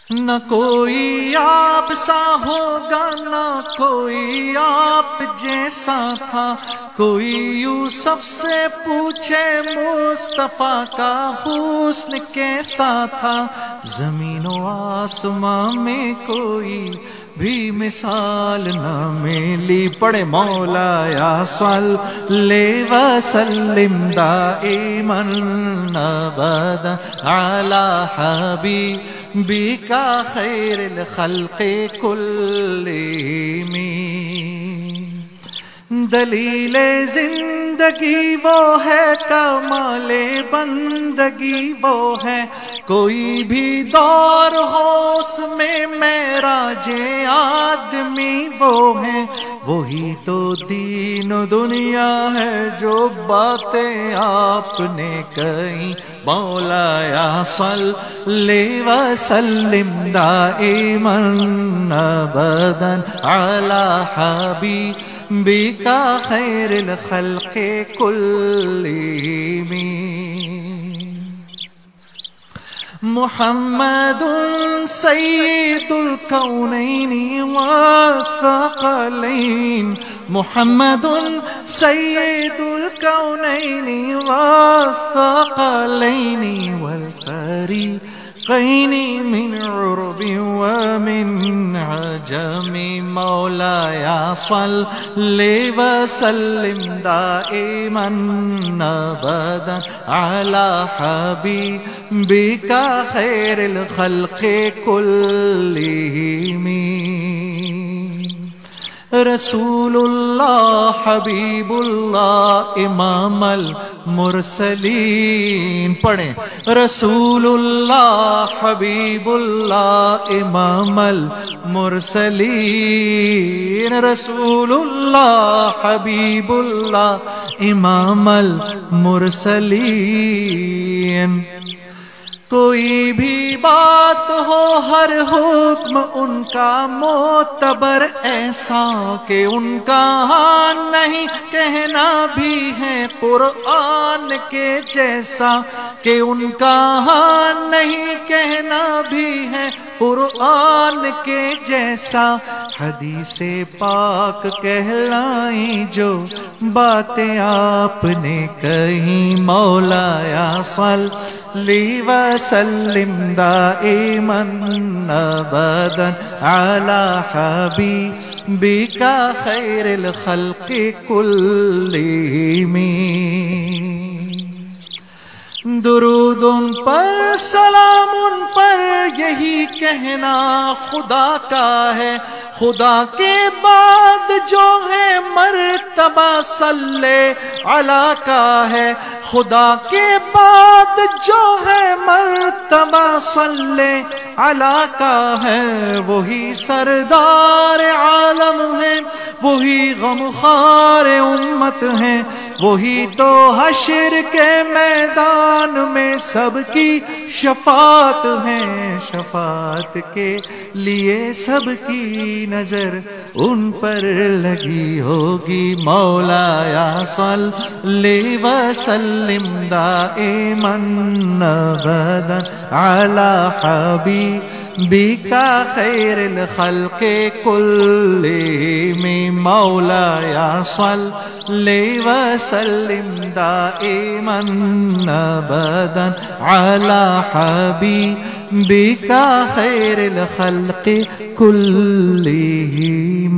نہ کوئی آپ سا ہوگا نہ کوئی آپ جیسا تھا، کوئی یوسف سے پوچھے مصطفیٰ کا حسن کیسا تھا، زمین و آسمان میں کوئی بھی مثال نہ ملی۔ پڑھے مولایا صلی وسلم دائما ابدا علی حبیبک خیر الخلق کلہم۔ دلیل زندگی وہ ہے، کمال بندگی وہ ہے، کوئی بھی دور ہو اس میں معراج آدمی وہ ہے، وہی تو دین و دنیا ہے جو باتیں آپ نے کہیں۔ مولایا صلی وسلم دائما ابدا علی حبیبک خیر الخلق کلہم۔ محمد سید الکونین والثقلین، محمد سید الکونین والثقلین والفریقین من عرب ومن عجم۔ مولایا صلی وسلم دائما ابدا علی حبیبک خیر الخلق کلہم۔ رسول اللہ حبیب اللہ امام المرسلین، پڑھیں رسول اللہ حبیب اللہ امام المرسلین، رسول اللہ حبیب اللہ امام المرسلین۔ کوئی بھی بات ہو ہر حکم ان کا معتبر ایسا کہ ان کا ہاں نہیں کہنا بھی ہے قرآن کے جیسا، کہ ان کا ہاں نہیں کہنا بھی ہے قرآن کے جیسا، حدیث پاک کہلائیں جو باتیں آپ نے کہیں۔ مولایا صلی وسلم دائما ابدا علی حبیبک خیر الخلق کلہم۔ درود ان پر سلام ان پر یہی کہنا خدا کا ہے، خدا کے بعد جو ہے مرتبہ صلی علی کا ہے، خدا کے بعد جو ہے مرتبہ صلی علی کا ہے، وہی سردار عالم ہے، وہی غمخوار امت ہے، وہی تو حشر کے میدان میں سب کی شفاعت ہے، شفاعت کے لیے سب کی نظر ان پر لگی ہوگی۔ مولایا صلی وسلم دائما ابدا علی حبیبک خیر الخلق کلہم۔ مولایا صلی وسلم دائما ابدا علی حبیبک خیر الخلق کلہم۔